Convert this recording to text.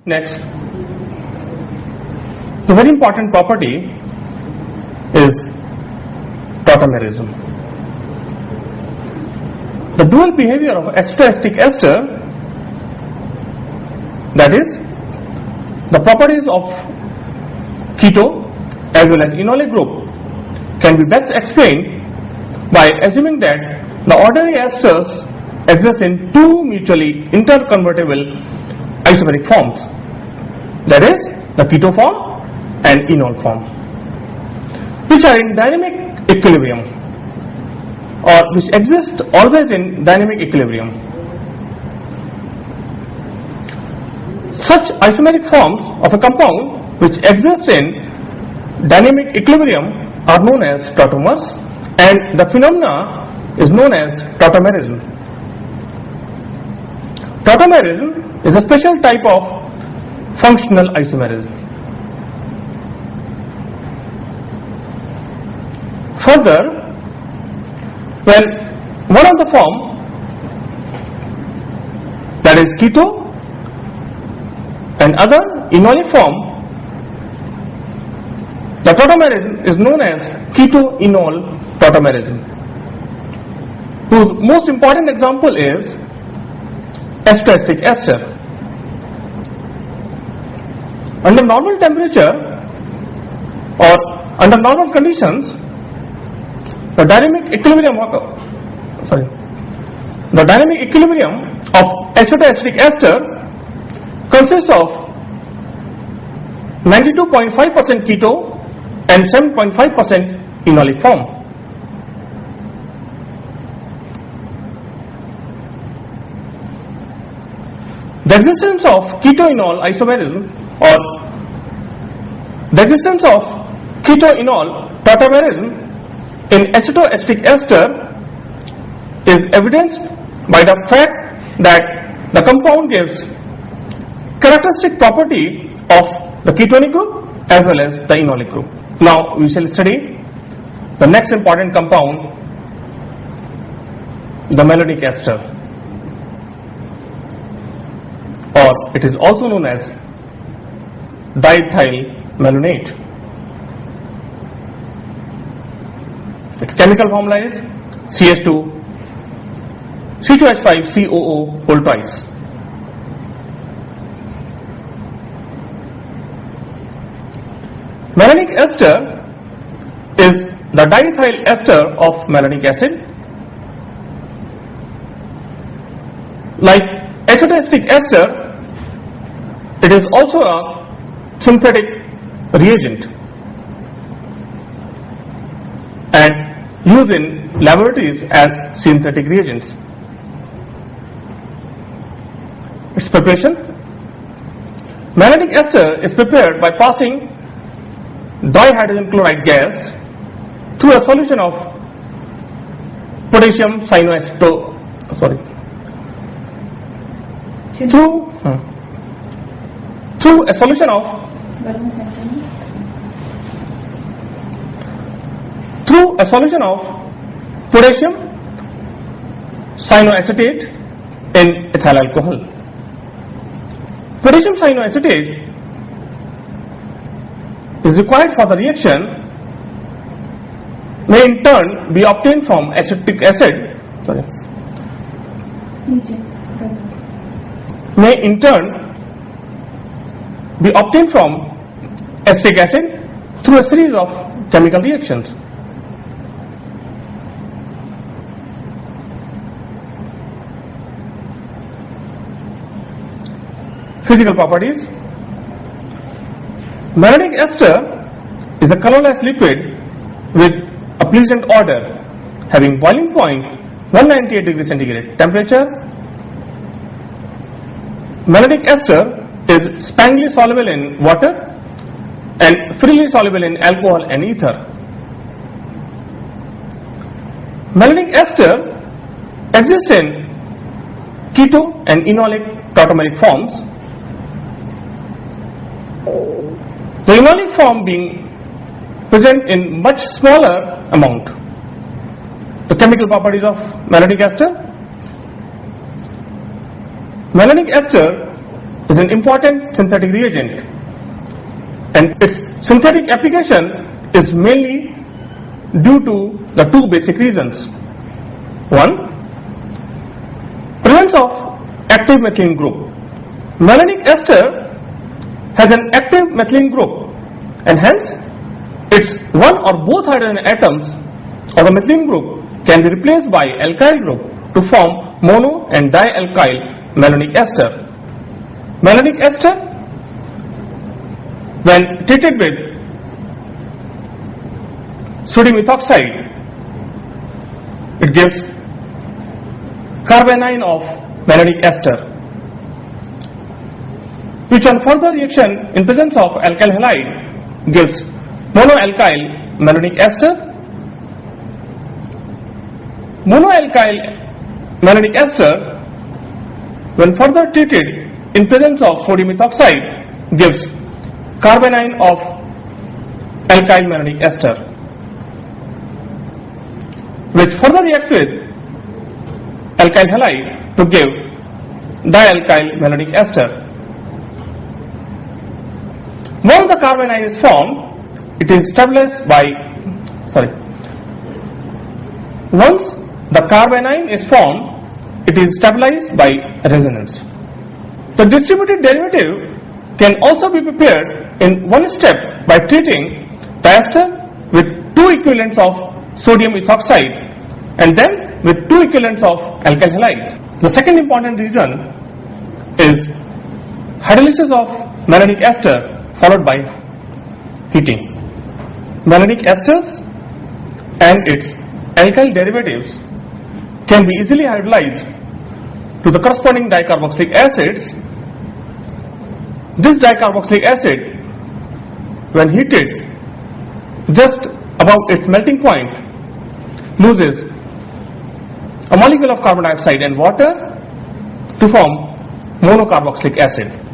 Next, the very important property is tautomerism. The dual behavior of acetoacetic ester, that is, the properties of keto as well as enolic group, can be best explained by assuming that the ordinary esters exist in two mutually interconvertible isomeric forms, that is, the keto form and enol form, which are in dynamic equilibrium or which exist always in dynamic equilibrium. Such isomeric forms of a compound which exist in dynamic equilibrium are known as tautomers, and the phenomena is known as tautomerism. Tautomerism is a special type of functional isomerism. Further, when one of the form, that is keto, and other enolic form, the tautomerism is known as keto-enol tautomerism, whose most important example is acetoacetic ester. Under normal temperature or under normal conditions, the dynamic equilibrium of acetoacetic ester consists of 92.5% keto and 7.5% enolic form. The existence of keto-enol isomerism or the existence of keto-enol tautomerism in acetoacetic ester is evidenced by the fact that the compound gives characteristic property of the ketonic group as well as the enolic group. Now we shall study the next important compound, the malonic ester, or it is also known as diethyl malonate. Its chemical formula is CH2 C2H5COO whole twice. Malonic ester is the diethyl ester of malonic acid. Like acetoacetic ester, it is also a synthetic reagent and used in laboratories as synthetic reagents. Its preparation: malonic ester is prepared by passing dihydrogen chloride gas through a solution of potassium cyanoacetate. Through a solution of potassium cyanoacetate in ethyl alcohol. Potassium cyanoacetate is required for the reaction may in turn be obtained from acetic acid. May in turn be obtained from acetic acid through a series of chemical reactions. Physical properties: malonic ester is a colorless liquid with a pleasant odor, having boiling point 198 degrees centigrade temperature. Malonic ester is sparingly soluble in water and freely soluble in alcohol and ether. Malonic ester exists in keto and enolic tautomeric forms, the enolic form being present in much smaller amount. The chemical properties of malonic ester: malonic ester is an important synthetic reagent, and its synthetic application is mainly due to the two basic reasons. One, presence of active methylene group. Malonic ester has an active methylene group, and hence its one or both hydrogen atoms of the methylene group can be replaced by alkyl group to form mono and dialkyl malonic ester. Malonic ester, when treated with sodium ethoxide, it gives carbanion of malonic ester, which on further reaction in presence of alkyl halide gives monoalkyl malonic ester. Monoalkyl malonic ester, when further treated in presence of sodium ethoxide, gives carbanion of alkyl malonic ester, which further reacts with alkyl halide to give dialkyl malonic ester. Once the carbanion is formed, it is stabilized by Once the carbanion is formed, it is stabilized by resonance. The distributed derivative can also be prepared in one step by treating the ester with two equivalents of sodium ethoxide and then with two equivalents of alkyl halide. The second important reason is hydrolysis of malonic ester followed by heating. Malonic esters and its alkyl derivatives can be easily hydrolyzed to the corresponding dicarboxylic acids. This dicarboxylic acid, when heated just above its melting point, loses a molecule of carbon dioxide and water to form monocarboxylic acid.